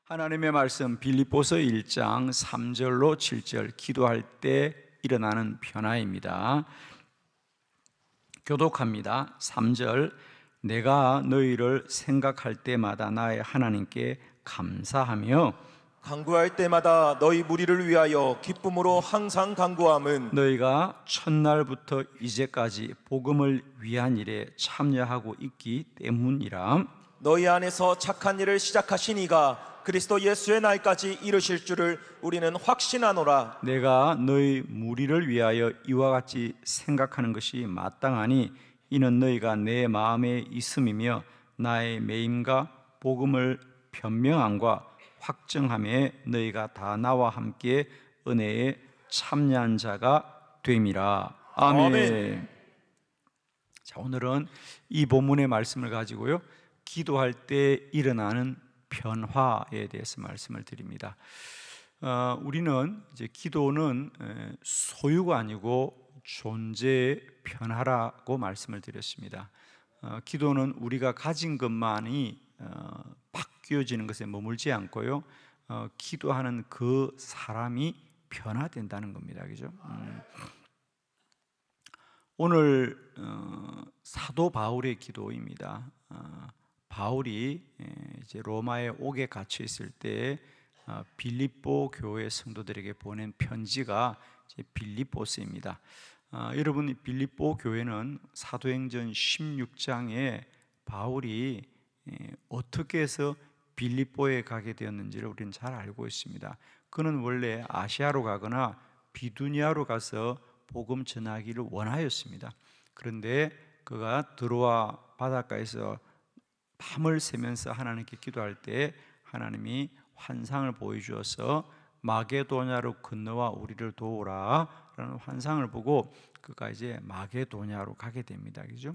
하나님의 말씀 빌립보서 1장 3절로 7절 기도할 때 일어나는 변화입니다. 교독합니다. 3절 내가 너희를 생각할 때마다 나의 하나님께 감사하며 간구할 때마다 너희 무리를 위하여 기쁨으로 항상 간구함은 너희가 첫날부터 이제까지 복음을 위한 일에 참여하고 있기 때문이라. 너희 안에서 착한 일을 시작하신 이가 그리스도 예수의 날까지 이루실 줄을 우리는 확신하노라. 내가 너희 무리를 위하여 이와 같이 생각하는 것이 마땅하니 이는 너희가 내 마음에 있음이며 나의 매임과 복음을 변명함과 확정함에 너희가 다 나와 함께 은혜에 참여한 자가 됨이라. 아멘. 아멘. 자, 오늘은 이 본문의 말씀을 가지고요, 기도할 때 일어나는 변화에 대해서 말씀을 드립니다. 우리는 이제 기도는 소유가 아니고 존재의 변화라고 말씀을 드렸습니다. 기도는 우리가 가진 것만이 바뀌어지는 것에 머물지 않고요, 기도하는 그 사람이 변화된다는 겁니다. 그죠? 오늘 사도 바울의 기도입니다. 바울이 이제 로마에 옥에 갇혀 있을 때 빌립보 교회 성도들에게 보낸 편지가 빌립보서입니다. 여러분, 빌립보 교회는 사도행전 16장에 바울이 어떻게 해서 빌립보에 가게 되었는지를 우리는 잘 알고 있습니다. 그는 원래 아시아로 가거나 비두니아로 가서 복음 전하기를 원하였습니다. 그런데 그가 드로아 바닷가에서 밤을 새면서 하나님께 기도할 때 하나님이 환상을 보여주어서 마게도냐로 건너와 우리를 도우라 라는 환상을 보고 그가 이제 마게도냐로 가게 됩니다. 그죠?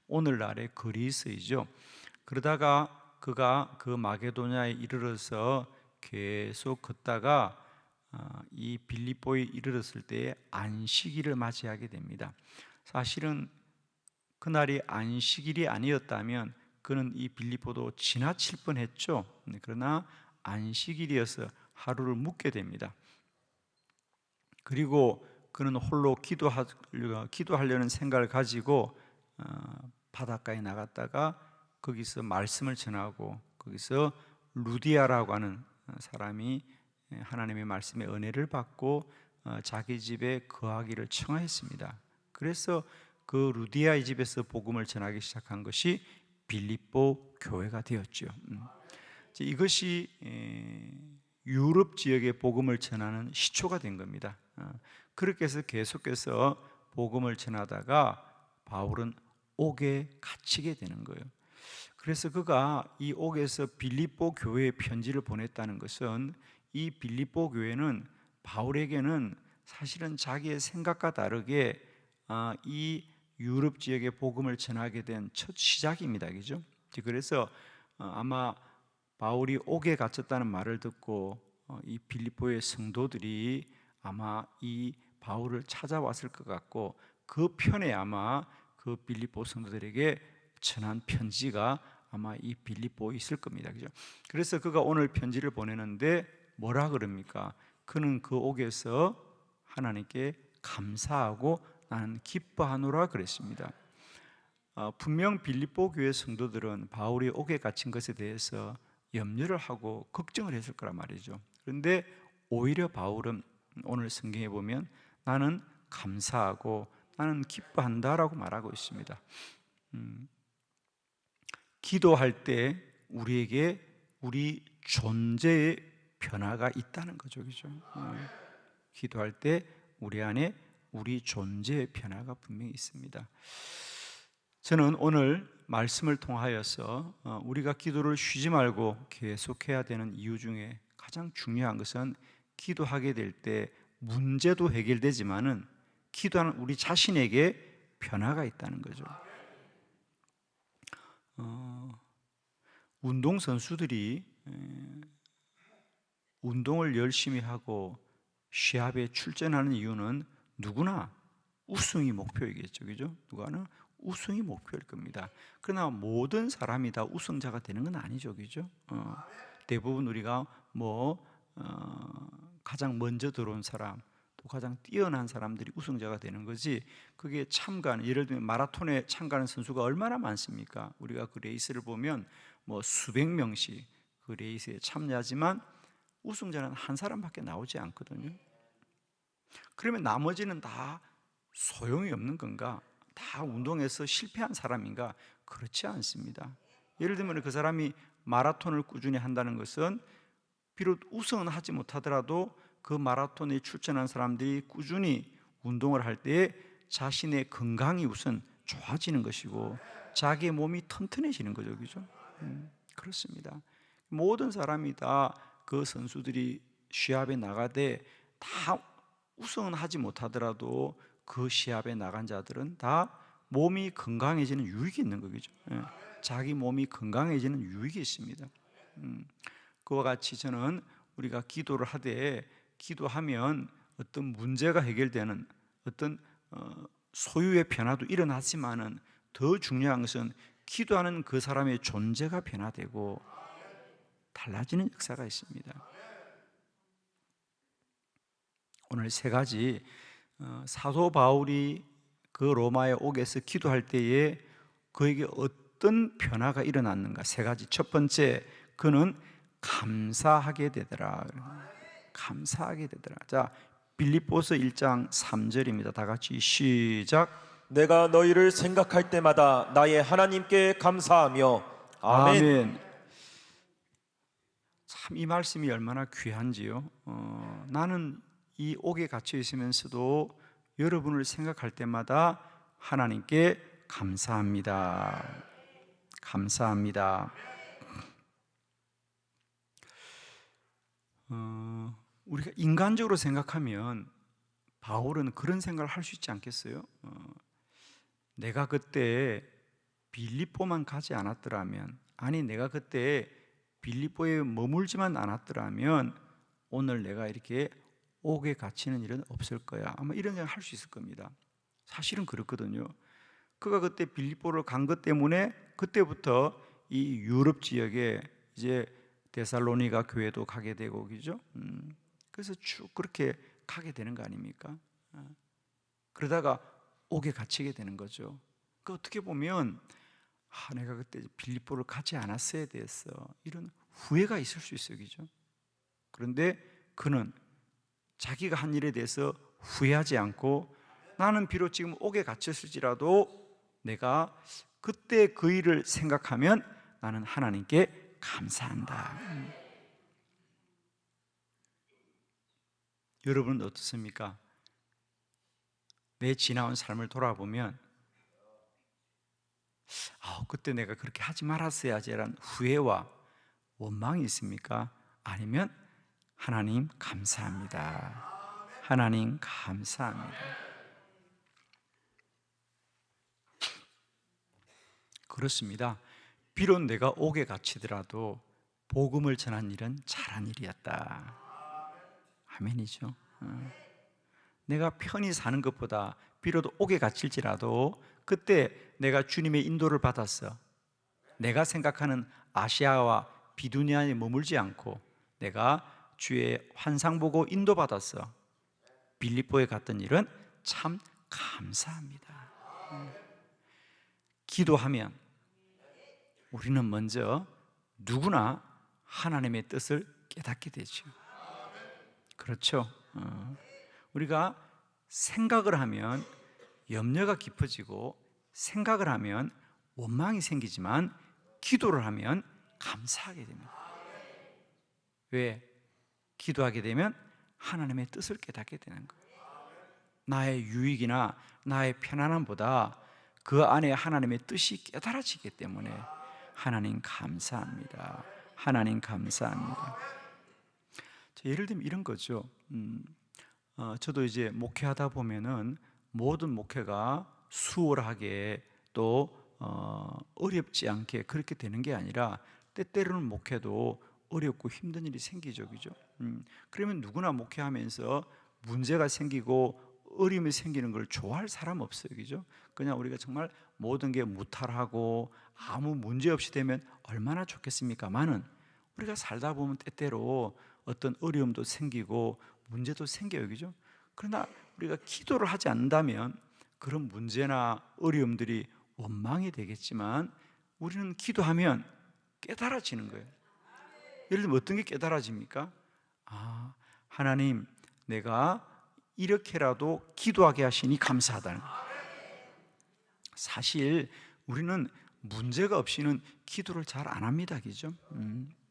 오늘날의 그리스이죠. 그러다가 그가 그 마게도냐에 이르러서 계속 걷다가 이 빌립보에 이르렀을 때에 안식일을 맞이하게 됩니다. 사실은 그날이 안식일이 아니었다면 그는 이 빌립보도 지나칠 뻔했죠. 그러나 안식일이어서 하루를 묵게 됩니다. 그리고 그는 홀로 기도하려는 생각을 가지고 바닷가에 나갔다가 거기서 말씀을 전하고, 거기서 루디아라고 하는 사람이 하나님의 말씀의 은혜를 받고 자기 집에 거하기를 청하였습니다. 그래서 그 루디아의 집에서 복음을 전하기 시작한 것이 빌립보 교회가 되었죠. 이것이 유럽 지역의 복음을 전하는 시초가 된 겁니다. 그렇게 해서 계속해서 복음을 전하다가 바울은 옥에 갇히게 되는 거예요. 그래서 그가 이 옥에서 빌립보 교회에 편지를 보냈다는 것은 이 빌립보 교회는 바울에게는 사실은 자기의 생각과 다르게 이 유럽 지역의 복음을 전하게 된 첫 시작입니다. 그죠? 그래서 아마 바울이 옥에 갇혔다는 말을 듣고 이 빌립보의 성도들이 아마 이 바울을 찾아왔을 것 같고, 그 편에 아마 그 빌립보 성도들에게 전한 편지가 아마 이 빌립보에 있을 겁니다. 그죠? 그래서 그가 오늘 편지를 보내는데 뭐라 그럽니까? 그는 그 옥에서 하나님께 감사하고 나는 기뻐하노라 그랬습니다. 분명 빌립보 교회 성도들은 바울이 옥에 갇힌 것에 대해서 염려를 하고 걱정을 했을 거란 말이죠. 그런데 오히려 바울은 오늘 성경에 보면 나는 감사하고 나는 기뻐한다라고 말하고 있습니다. 기도할 때 우리에게 우리 존재의 변화가 있다는 거죠. 그죠? 기도할 때 우리 안에 우리 존재의 변화가 분명히 있습니다. 저는 오늘 말씀을 통하여서 우리가 기도를 쉬지 말고 계속해야 되는 이유 중에 가장 중요한 것은 기도하게 될 때 문제도 해결되지만은 기도하는 우리 자신에게 변화가 있다는 거죠. 운동선수들이 운동을 열심히 하고 시합에 출전하는 이유는 누구나 우승이 목표이겠죠. 그죠? 누구나 우승이 목표일 겁니다. 그러나 모든 사람이 다 우승자가 되는 건 아니죠. 그죠? 대부분 우리가 가장 먼저 들어온 사람, 또 가장 뛰어난 사람들이 우승자가 되는 거지, 그게 참가하는, 예를 들면 마라톤에 참가하는 선수가 얼마나 많습니까? 우리가 그 레이스를 보면 수백 명씩 그 레이스에 참여하지만 우승자는 한 사람밖에 나오지 않거든요. 그러면 나머지는 다 소용이 없는 건가? 다 운동에서 실패한 사람인가? 그렇지 않습니다. 예를 들면 그 사람이 마라톤을 꾸준히 한다는 것은 비록 우승은 하지 못하더라도 그 마라톤에 출전한 사람들이 꾸준히 운동을 할 때 자신의 건강이 우선 좋아지는 것이고 자기의 몸이 튼튼해지는 거죠. 그죠? 그렇습니다. 모든 사람이 다 그 선수들이 시합에 나가되 다 우승은 하지 못하더라도 그 시합에 나간 자들은 다 몸이 건강해지는 유익이 있는 거죠. 자기 몸이 건강해지는 유익이 있습니다. 그와 같이 저는 우리가 기도를 하되 기도하면 어떤 문제가 해결되는 어떤 소유의 변화도 일어나지만은 더 중요한 것은 기도하는 그 사람의 존재가 변화되고 달라지는 역사가 있습니다. 오늘 세 가지 사도 바울이 그 로마에 오게서 기도할 때에 그에게 어떤 변화가 일어났는가, 세 가지. 첫 번째, 그는 감사하게 되더라. 감사하게 되더라. 자, 빌립보서 1장 3절입니다. 다 같이 시작. 내가 너희를 생각할 때마다 나의 하나님께 감사하며 아멘. 아멘. 참 이 말씀이 얼마나 귀한지요. 나는 이 옥에 갇혀 있으면서도 여러분을 생각할 때마다 하나님께 감사합니다. 감사합니다. 우리가 인간적으로 생각하면 바울은 그런 생각을 할 수 있지 않겠어요? 내가 그때 빌립보만 가지 않았더라면, 아니 내가 그때 빌립보에 머물지만 않았더라면 오늘 내가 이렇게 옥에 갇히는 일은 없을 거야. 아마 이런 생각을 할 수 있을 겁니다. 사실은 그렇거든요. 그가 그때 빌립보를 간 것 때문에 그때부터 이 유럽 지역에 이제 데살로니가 교회도 가게 되고, 그죠? 그래서 쭉 그렇게 가게 되는 거 아닙니까? 그러다가 옥에 갇히게 되는 거죠. 그 어떻게 보면 내가 그때 빌립보를 가지 않았어야 됐어, 이런 후회가 있을 수 있어요, 그죠? 그런데 그는 자기가 한 일에 대해서 후회하지 않고, 나는 비록 지금 옥에 갇혔을지라도 내가 그때 그 일을 생각하면 나는 하나님께 감사한다. 여러분은 어떻습니까? 내 지나온 삶을 돌아보면 그때 내가 그렇게 하지 말았어야지라는 후회와 원망이 있습니까? 아니면 하나님 감사합니다. 하나님 감사합니다. 그렇습니다. 비록 내가 옥에 갇히더라도 복음을 전한 일은 잘한 일이었다. 아멘이죠. 내가 편히 사는 것보다 비록 옥에 갇힐지라도 그때 내가 주님의 인도를 받았어. 내가 생각하는 아시아와 비두니아에 머물지 않고 내가 주의 환상 보고 인도받았어. 빌립보에 갔던 일은 참 감사합니다. 기도하면 우리는 먼저 누구나 하나님의 뜻을 깨닫게 되죠. 그렇죠. 우리가 생각을 하면 염려가 깊어지고, 생각을 하면 원망이 생기지만 기도를 하면 감사하게 됩니다. 왜? 기도하게 되면 하나님의 뜻을 깨닫게 되는 거예요. 나의 유익이나 나의 편안함보다 그 안에 하나님의 뜻이 깨달아지기 때문에 하나님 감사합니다. 하나님 감사합니다. 예를 들면 이런 거죠. 저도 이제 목회하다 보면은 모든 목회가 수월하게 또 어렵지 않게 그렇게 되는 게 아니라 때때로는 목회도 어렵고 힘든 일이 생기죠, 그죠? 그러면 누구나 목회하면서 문제가 생기고 어려움이 생기는 걸 좋아할 사람 없어요, 그죠? 그냥 우리가 정말 모든 게 무탈하고 아무 문제 없이 되면 얼마나 좋겠습니까만은 우리가 살다 보면 때때로 어떤 어려움도 생기고 문제도 생겨요, 그죠? 그러나 우리가 기도를 하지 않는다면 그런 문제나 어려움들이 원망이 되겠지만 우리는 기도하면 깨달아지는 거예요. 예를 들면 어떤 게 깨달아집니까? 아, 하나님, 내가 이렇게라도 기도하게 하시니 감사하다는 거예요. 사실 우리는 문제가 없이는 기도를 잘 안 합니다, 그죠?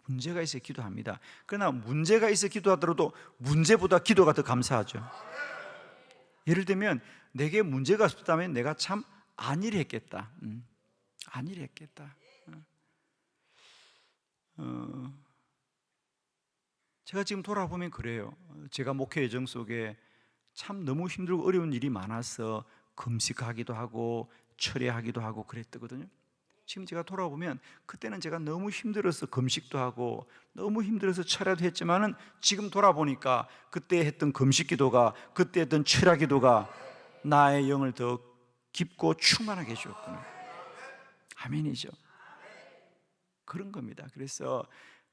문제가 있어 기도합니다. 그러나 문제가 있어 기도하더라도 문제보다 기도가 더 감사하죠. 예를 들면 내게 문제가 없었다면 내가 참 안일히 했겠다. 안일히 했겠다. 제가 지금 돌아보면 그래요. 제가 목회 여정 속에 참 너무 힘들고 어려운 일이 많아서 금식하기도 하고 철회하기도 하고 그랬거든요. 지금 제가 돌아보면 그때는 제가 너무 힘들어서 금식도 하고 너무 힘들어서 철야도 했지만은 지금 돌아보니까 그때 했던 금식 기도가, 그때 했던 철야 기도가 나의 영을 더 깊고 충만하게 해주었구나. 아멘이죠. 그런 겁니다. 그래서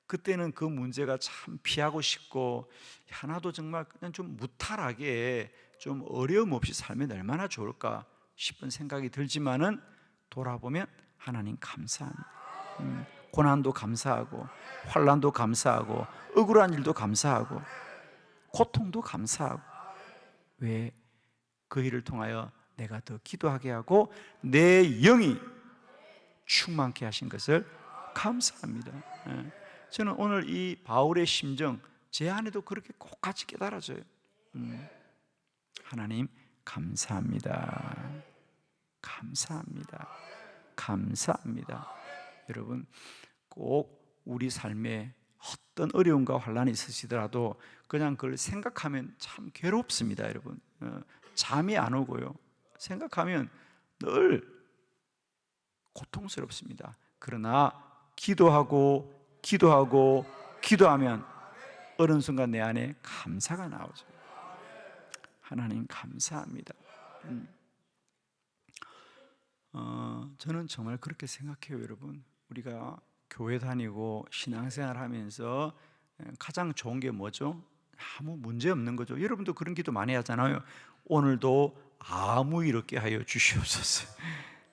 그때는 그 문제가 참 피하고 싶고 하나도 정말 그냥 좀 무탈하게 좀 어려움 없이 살면 얼마나 좋을까 싶은 생각이 들지만은 돌아보면 하나님 감사합니다. 고난도 감사하고 환난도 감사하고 억울한 일도 감사하고 고통도 감사하고. 왜? 그 일을 통하여 내가 더 기도하게 하고 내 영이 충만케 하신 것을 감사합니다. 저는 오늘 이 바울의 심정 제 안에도 그렇게 꼭 같이 깨달아져요. 하나님 감사합니다. 감사합니다. 감사합니다. 여러분 꼭 우리 삶에 어떤 어려움과 환난이 있으시더라도 그냥 그걸 생각하면 참 괴롭습니다. 여러분 잠이 안 오고요. 생각하면 늘 고통스럽습니다. 그러나 기도하고 기도하면 어느 순간 내 안에 감사가 나오죠. 하나님 감사합니다. 저는 정말 그렇게 생각해요, 여러분. 우리가 교회 다니고 신앙생활 하면서 가장 좋은 게 뭐죠? 아무 문제 없는 거죠. 여러분도 그런 기도 많이 하잖아요. 오늘도 아무 일 없게 하여 주시옵소서.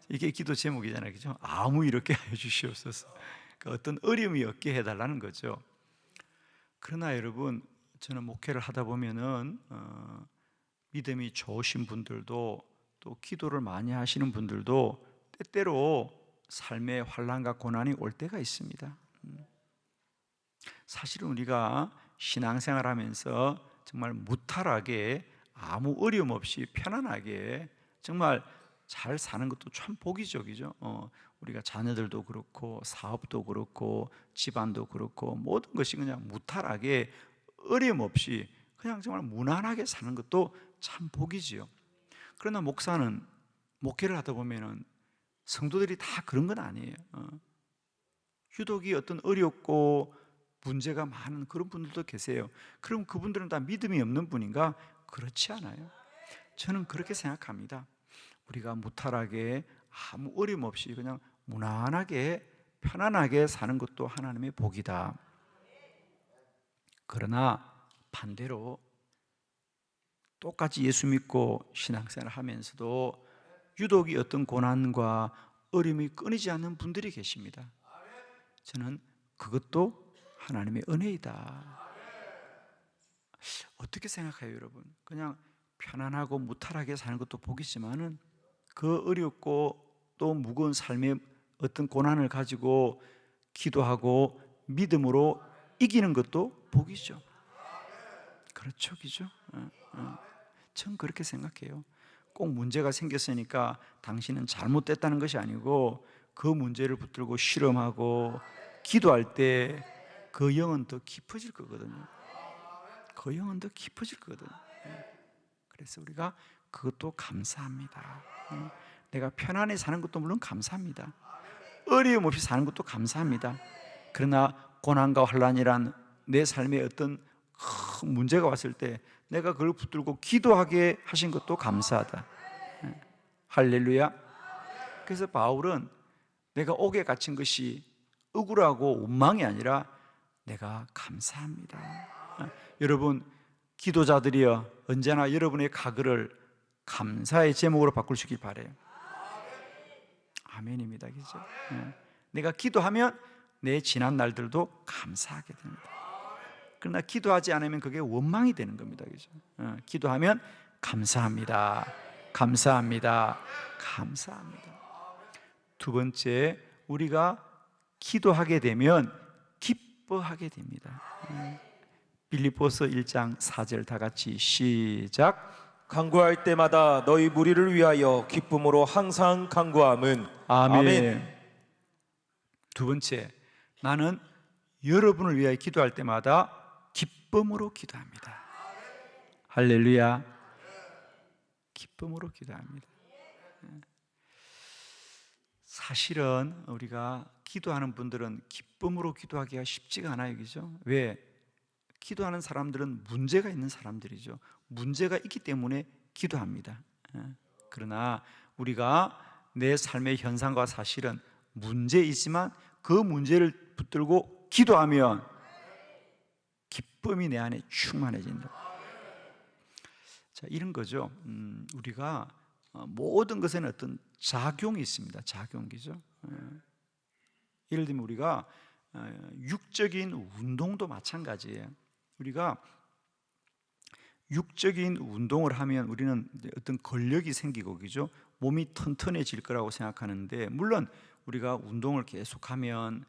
이게 기도 제목이잖아요, 그죠? 아무 일 없게 하여 주시옵소서. 그러니까 어떤 어려움이 없게 해달라는 거죠. 그러나 여러분, 저는 목회를 하다 보면은 믿음이 좋으신 분들도 또 기도를 많이 하시는 분들도 때때로 삶의 환난과 고난이 올 때가 있습니다. 사실은 우리가 신앙생활 하면서 정말 무탈하게 아무 어려움 없이 편안하게 정말 잘 사는 것도 참 복이죠, 그죠? 우리가 자녀들도 그렇고 사업도 그렇고 집안도 그렇고 모든 것이 그냥 무탈하게 어려움 없이 그냥 정말 무난하게 사는 것도 참 복이지요. 그러나 목사는 목회를 하다 보면은 성도들이 다 그런 건 아니에요. 유독이 어떤 어렵고 문제가 많은 그런 분들도 계세요. 그럼 그분들은 다 믿음이 없는 분인가? 그렇지 않아요. 저는 그렇게 생각합니다. 우리가 무탈하게 아무 어려움 없이 그냥 무난하게 편안하게 사는 것도 하나님의 복이다. 그러나 반대로 똑같이 예수 믿고 신앙생활 하면서도 유독이 어떤 고난과 어려움이 끊이지 않는 분들이 계십니다. 저는 그것도 하나님의 은혜이다. 어떻게 생각해요, 여러분? 그냥 편안하고 무탈하게 사는 것도 복이지만은 그 어렵고 또 무거운 삶의 어떤 고난을 가지고 기도하고 믿음으로 이기는 것도 복이죠. 그렇죠, 그죠? 전 그렇게 생각해요. 꼭 문제가 생겼으니까 당신은 잘못됐다는 것이 아니고 그 문제를 붙들고 실험하고 기도할 때 그 영은 더 깊어질 거거든요. 그 영은 더 깊어질 거거든요. 그래서 우리가 그것도 감사합니다. 내가 편안히 사는 것도 물론 감사합니다. 어려움 없이 사는 것도 감사합니다. 그러나 고난과 환난이란 내 삶에 어떤 큰 문제가 왔을 때 내가 그걸 붙들고 기도하게 하신 것도 감사하다. 할렐루야. 그래서 바울은 내가 옥에 갇힌 것이 억울하고 원망이 아니라 내가 감사합니다. 여러분, 기도자들이여 언제나 여러분의 가글을 감사의 제목으로 바꿀 수 있길 바라요. 아멘입니다. 그죠? 내가 기도하면 내 지난 날들도 감사하게 됩니다. 그러나 기도하지 않으면 그게 원망이 되는 겁니다. 그죠? 기도하면 감사합니다. 감사합니다. 감사합니다. 두 번째, 우리가 기도하게 되면 기뻐하게 됩니다. 빌립보서 1장 4절 다 같이 시작. 간구할 때마다 너희 무리를 위하여 기쁨으로 항상 간구함은 아멘. 두 번째, 나는 여러분을 위하여 기도할 때마다 기쁨으로 기도합니다. 할렐루야. 기쁨으로 기도합니다. 사실은 우리가 기도하는 분들은 기쁨으로 기도하기가 쉽지가 않아요. 그죠? 왜? 기도하는 사람들은 문제가 있는 사람들이죠. 문제가 있기 때문에 기도합니다. 그러나 우리가 내 삶의 현상과 사실은 문제이지만 그 문제를 붙들고 기도하면 기쁨이 내 안에 충만해진다. 자, 이런 거죠. 우리가 모든 것에는 어떤 작용이 있습니다. 작용이죠. 예를 들면 우리가 육적인 운동도 마찬가지예요. 우리가 육적인 운동을 하면 우리는 어떤 근력이 생기고, 그죠? 몸이 튼튼해질 거라고 생각하는데, 물론 우리가 운동을 계속하면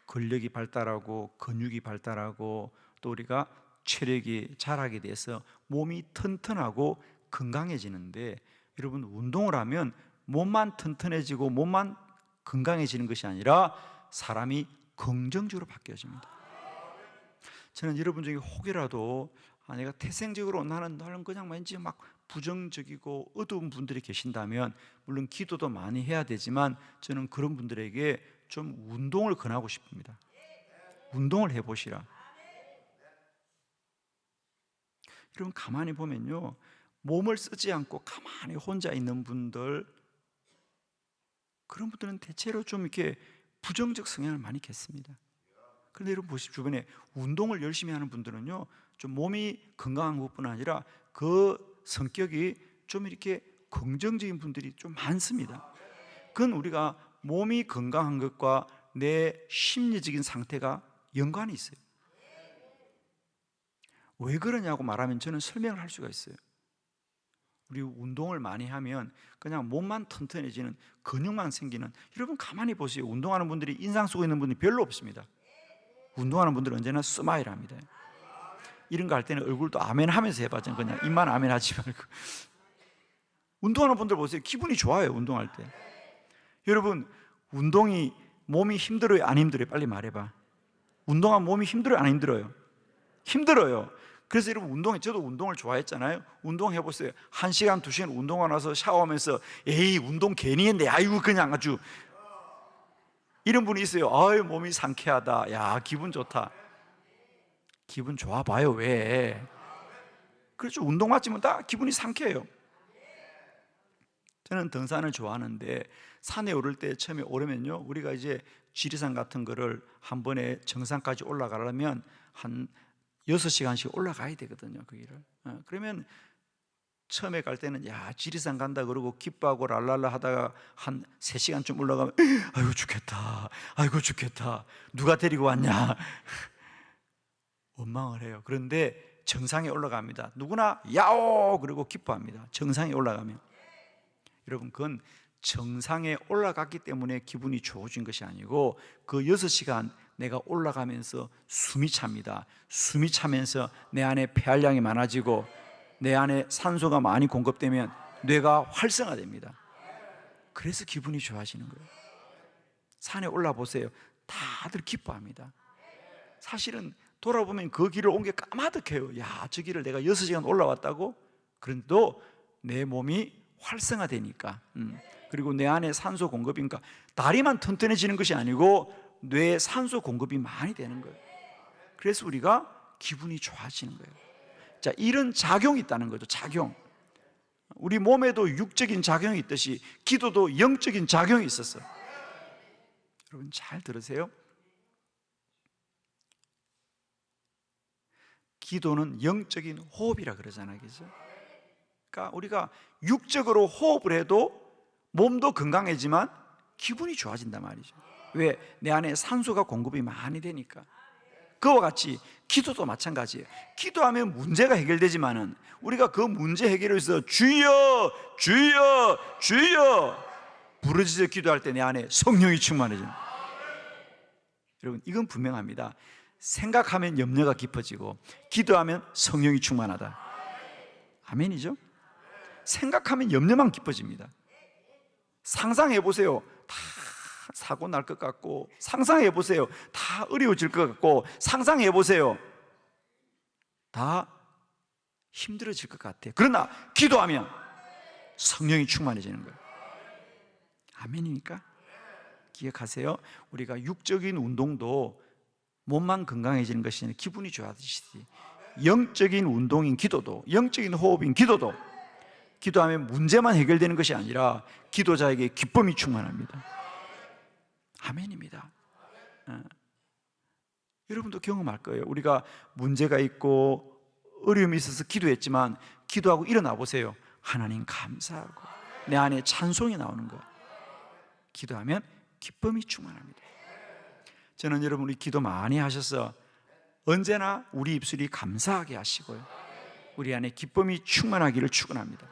근력이 발달하고 근육이 발달하고 또 우리가 체력이 자라게 돼서 몸이 튼튼하고 건강해지는데, 여러분, 운동을 하면 몸만 튼튼해지고 몸만 건강해지는 것이 아니라 사람이 긍정적으로 바뀌어집니다. 저는 여러분 중에 혹여라도 내가 태생적으로 나는 그냥 왠지 막 부정적이고 어두운 분들이 계신다면, 물론 기도도 많이 해야 되지만 저는 그런 분들에게 좀 운동을 권하고 싶습니다. 운동을 해보시라. 여러분, 가만히 보면요, 몸을 쓰지 않고 가만히 혼자 있는 분들, 그런 분들은 대체로 좀 이렇게 부정적 성향을 많이 갖습니다. 그런데 여러분 보십시오. 주변에 운동을 열심히 하는 분들은요, 좀 몸이 건강한 것뿐 아니라 그 성격이 좀 이렇게 긍정적인 분들이 좀 많습니다. 그건 우리가 몸이 건강한 것과 내 심리적인 상태가 연관이 있어요. 왜 그러냐고 말하면 저는 설명을 할 수가 있어요. 우리 운동을 많이 하면 그냥 몸만 튼튼해지는, 근육만 생기는, 여러분 가만히 보세요. 운동하는 분들이 인상 쓰고 있는 분들이 별로 없습니다. 운동하는 분들은 언제나 스마일합니다. 이런 거 할 때는 얼굴도 아멘 하면서 해봐. 그냥 입만 아멘 하지 말고. 운동하는 분들 보세요. 기분이 좋아요. 운동할 때. 여러분, 운동이 몸이 힘들어요? 안 힘들어요? 빨리 말해봐. 운동하면 몸이 힘들어요? 안 힘들어요? 힘들어요. 그래서 여러분, 저도 운동을 좋아했잖아요. 운동해보세요. 1시간, 2시간 운동하고 나서 샤워하면서 에이, 운동 괜히 했네. 아이고, 그냥 아주. 이런 분이 있어요. 아유, 몸이 상쾌하다. 야, 기분 좋다. 기분 좋아 봐요. 왜? 그렇죠. 운동 맞으면 다 기분이 상쾌해요. 저는 등산을 좋아하는데 산에 오를 때 처음에 오르면요, 우리가 이제 지리산 같은 거를 한 번에 정상까지 올라가려면 한 6시간씩 올라가야 되거든요. 그 길을. 그러면 처음에 갈 때는 야, 지리산 간다 그러고 기뻐하고 랄랄라 하다가 한 3시간쯤 올라가면 아이고 죽겠다. 아이고 죽겠다. 누가 데리고 왔냐. 원망을 해요. 그런데 정상에 올라갑니다. 누구나 야오 그러고 기뻐합니다. 정상에 올라가면. 여러분, 그건 정상에 올라갔기 때문에 기분이 좋아진 것이 아니고 그 6시간 내가 올라가면서 숨이 찹니다. 숨이 차면서 내 안에 폐활량이 많아지고 내 안에 산소가 많이 공급되면 뇌가 활성화됩니다. 그래서 기분이 좋아지는 거예요. 산에 올라보세요. 다들 기뻐합니다. 사실은 돌아보면 그 길을 온 게 까마득해요. 야, 저 길을 내가 6시간 올라왔다고? 그런데도 내 몸이 활성화되니까, 그리고 내 안에 산소 공급이니까 다리만 튼튼해지는 것이 아니고 뇌에 산소 공급이 많이 되는 거예요. 그래서 우리가 기분이 좋아지는 거예요. 자, 이런 작용이 있다는 거죠. 작용. 우리 몸에도 육적인 작용이 있듯이 기도도 영적인 작용이 있었어요. 여러분 잘 들으세요. 기도는 영적인 호흡이라 그러잖아요, 그죠? 그러니까 우리가 육적으로 호흡을 해도 몸도 건강해지만 기분이 좋아진단 말이죠. 왜? 내 안에 산소가 공급이 많이 되니까. 그와 같이 기도도 마찬가지예요. 기도하면 문제가 해결되지만은 우리가 그 문제 해결을 위해서 주여 주여 주여 부르짖어 기도할 때 내 안에 성령이 충만해져요. 여러분, 이건 분명합니다. 생각하면 염려가 깊어지고 기도하면 성령이 충만하다. 아멘이죠? 생각하면 염려만 깊어집니다. 상상해 보세요. 다 사고 날 것 같고, 상상해 보세요. 다 어려워질 것 같고, 상상해 보세요. 다 힘들어질 것 같아요. 그러나 기도하면 성령이 충만해지는 거예요. 아멘입니까? 기억하세요. 우리가 육적인 운동도 몸만 건강해지는 것이 아니라 기분이 좋아지시지, 영적인 운동인 기도도, 영적인 호흡인 기도도 기도하면 문제만 해결되는 것이 아니라 기도자에게 기쁨이 충만합니다. 아멘입니다. 여러분도 경험할 거예요. 우리가 문제가 있고 어려움이 있어서 기도했지만 기도하고 일어나 보세요. 하나님 감사하고 내 안에 찬송이 나오는 거예요. 기도하면 기쁨이 충만합니다. 저는 여러분이 기도 많이 하셔서 언제나 우리 입술이 감사하게 하시고요, 우리 안에 기쁨이 충만하기를 축원합니다.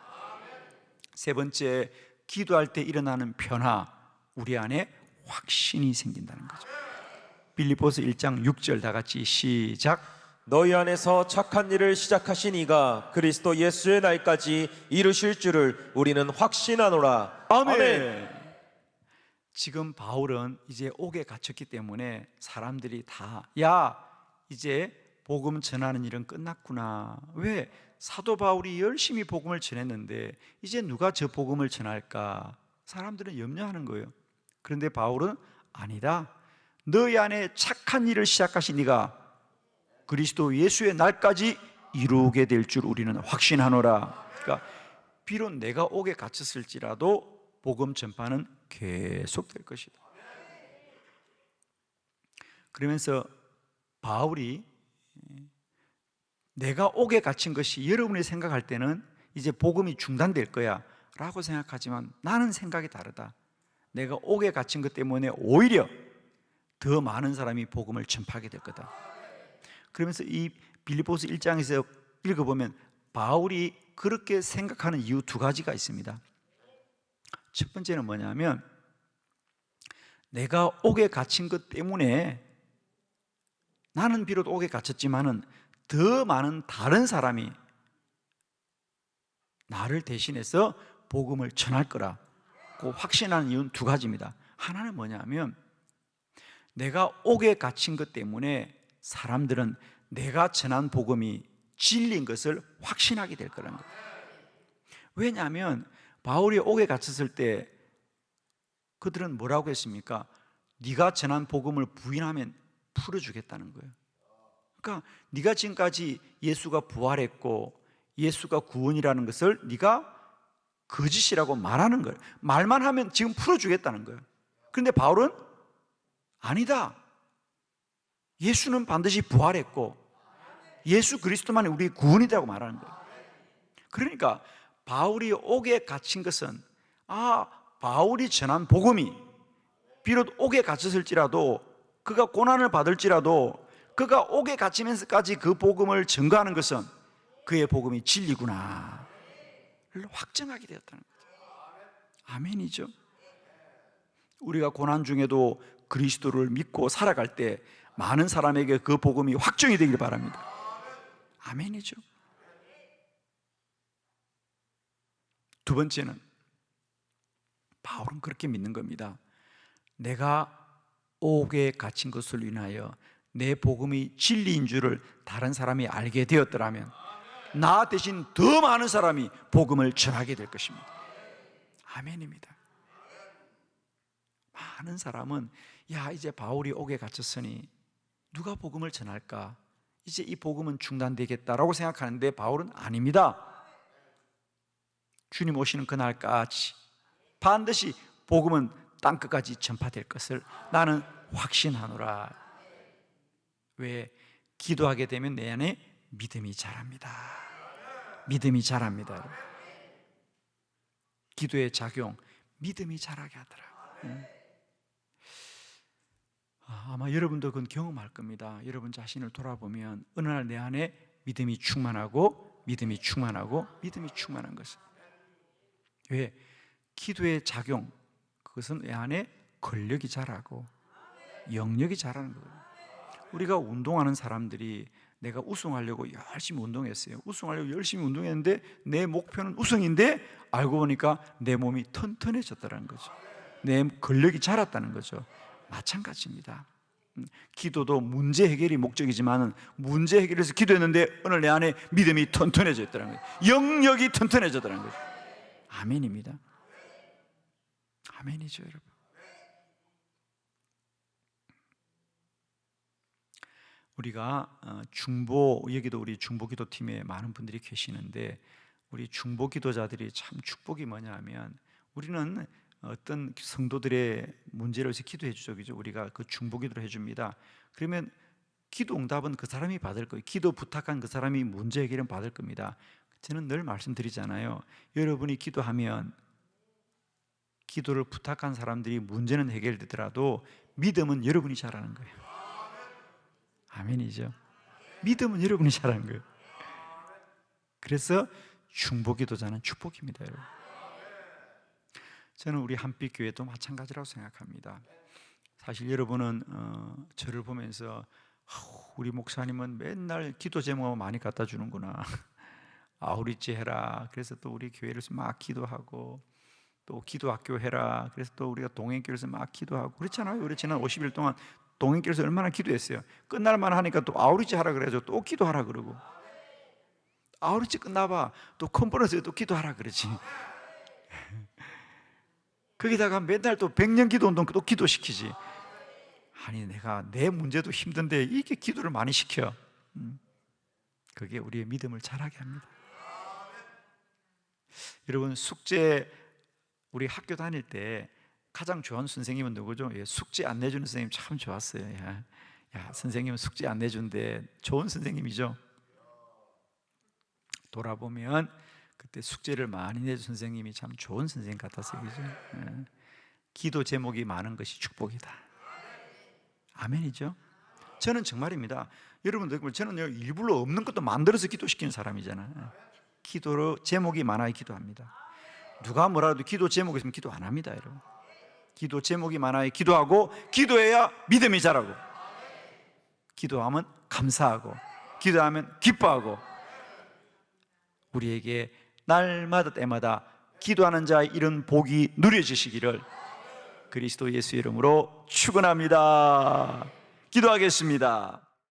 세 번째, 기도할 때 일어나는 변화, 우리 안에 확신이 생긴다는 거죠. 빌립보서 1장 6절 다 같이 시작. 너희 안에서 착한 일을 시작하신 이가 그리스도 예수의 날까지 이루실 줄을 우리는 확신하노라. 아멘. 지금 바울은 이제 옥에 갇혔기 때문에 사람들이 다, 야, 이제 복음 전하는 일은 끝났구나. 왜? 사도 바울이 열심히 복음을 전했는데 이제 누가 저 복음을 전할까? 사람들은 염려하는 거예요. 그런데 바울은 아니다. 너희 안에 착한 일을 시작하신 이가 그리스도 예수의 날까지 이루게 될 줄 우리는 확신하노라. 그러니까 비록 내가 옥에 갇혔을지라도 복음 전파는 계속될 것이다. 그러면서 바울이 내가 옥에 갇힌 것이 여러분이 생각할 때는 이제 복음이 중단될 거야 라고 생각하지만 나는 생각이 다르다. 내가 옥에 갇힌 것 때문에 오히려 더 많은 사람이 복음을 전파하게 될 거다. 그러면서 이 빌립보서 1장에서 읽어보면 바울이 그렇게 생각하는 이유 두 가지가 있습니다. 첫 번째는 뭐냐면 내가 옥에 갇힌 것 때문에 나는 비록 옥에 갇혔지만은 더 많은 다른 사람이 나를 대신해서 복음을 전할 거라고 확신하는 이유는 두 가지입니다. 하나는 뭐냐면 내가 옥에 갇힌 것 때문에 사람들은 내가 전한 복음이 진리인 것을 확신하게 될 거라는 거예요. 왜냐하면 바울이 옥에 갇혔을 때 그들은 뭐라고 했습니까? 네가 전한 복음을 부인하면 풀어주겠다는 거예요. 그러니까 네가 지금까지 예수가 부활했고 예수가 구원이라는 것을 네가 거짓이라고 말하는 거예요. 말만 하면 지금 풀어주겠다는 거예요. 그런데 바울은 아니다. 예수는 반드시 부활했고 예수 그리스도만이 우리 구원이라고 말하는 거예요. 그러니까 바울이 옥에 갇힌 것은 바울이 전한 복음이 비록 옥에 갇혔을지라도 그가 고난을 받을지라도 그가 옥에 갇히면서까지 그 복음을 전가하는 것은 그의 복음이 진리구나 확정하게 되었다는 거죠. 아멘이죠. 우리가 고난 중에도 그리스도를 믿고 살아갈 때 많은 사람에게 그 복음이 확정이 되길 바랍니다. 아멘이죠. 두 번째는 바울은 그렇게 믿는 겁니다. 내가 옥에 갇힌 것을 인하여 내 복음이 진리인 줄을 다른 사람이 알게 되었더라면 나 대신 더 많은 사람이 복음을 전하게 될 것입니다. 아멘입니다. 많은 사람은 이제 바울이 옥에 갇혔으니 누가 복음을 전할까? 이제 이 복음은 중단되겠다라고 생각하는데 바울은 아닙니다. 주님 오시는 그날까지 반드시 복음은 땅끝까지 전파될 것을 나는 확신하노라. 왜? 기도하게 되면 내 안에 믿음이 자랍니다. 믿음이 자랍니다. 기도의 작용, 믿음이 자라게 하더라고요. 아마 여러분도 그건 경험할 겁니다. 여러분 자신을 돌아보면 어느 날 내 안에 믿음이 충만하고 믿음이 충만한 것은, 왜? 기도의 작용, 그것은 내 안에 권력이 자라고 영역이 자라는 거예요. 우리가 운동하는 사람들이 내가 우승하려고 열심히 운동했어요. 우승하려고 열심히 운동했는데 내 목표는 우승인데 알고 보니까 내 몸이 튼튼해졌다는 거죠. 내 권력이 자랐다는 거죠. 마찬가지입니다. 기도도 문제 해결이 목적이지만 문제 해결에서 기도했는데 오늘 내 안에 믿음이 튼튼해졌다는 거예요. 영역이 튼튼해졌다는 거죠. 아멘입니다. 아멘이죠, 여러분. 우리가 중보, 여기도 우리 중보기도팀에 많은 분들이 계시는데, 우리 중보기도자들이 참 축복이 뭐냐면, 우리는 어떤 성도들의 문제를 위해서 기도해 주죠, 그죠? 우리가 그 중보기도를 해줍니다. 그러면 기도 응답은 그 사람이 받을 거예요. 기도 부탁한 그 사람이 문제 해결은 받을 겁니다. 저는 늘 말씀드리잖아요. 여러분이 기도하면, 기도를 부탁한 사람들이 문제는 해결되더라도 믿음은 여러분이 잘하는 거예요. 아멘이죠. 믿음은 여러분이 잘하는 거예요. 그래서 중보기도자는 축복입니다, 여러분. 저는 우리 한빛교회도 마찬가지라고 생각합니다. 사실 여러분은 저를 보면서 우리 목사님은 맨날 기도 제목 많이 갖다 주는구나. 아우리지 해라. 그래서 또 우리 교회에서 막 기도하고, 또 기도학교 해라. 그래서 또 우리가 동행교회에서 막 기도하고 그렇잖아요. 우리 지난 50일 동안 동행교회에서 얼마나 기도했어요. 끝날만 하니까 또 아우리지 하라 그래서 또 기도하라 그러고, 아우리지 끝나봐 또 컨퍼런스에 또 기도하라 그러지. 거기다가 맨날 또 100년 기도 운동 또 기도시키지. 아니, 내가 내 문제도 힘든데 이게 기도를 많이 시켜. 그게 우리의 믿음을 자라게 합니다. 여러분, 숙제 우리 학교 다닐 때 가장 좋아하는 선생님은 누구죠? 예, 숙제 안 내주는 선생님 참 좋았어요. 야, 선생님은 숙제 안 내준대. 좋은 선생님이죠. 돌아보면 그때 숙제를 많이 내준 선생님이 참 좋은 선생님 같았어요, 그죠? 예. 기도 제목이 많은 것이 축복이다. 아멘이죠. 저는 정말입니다. 여러분들, 저는 일부러 없는 것도 만들어서 기도시키는 사람이잖아요. 기도로 제목이 많아야 기도합니다. 누가 뭐라도 기도 제목이 있으면 기도 안 합니다, 여러분. 기도 제목이 많아야 기도하고, 기도해야 믿음이 자라고, 기도하면 감사하고, 기도하면 기뻐하고, 우리에게 날마다 때마다 기도하는 자의 이런 복이 누려지시기를 그리스도 예수의 이름으로 축원합니다. 기도하겠습니다.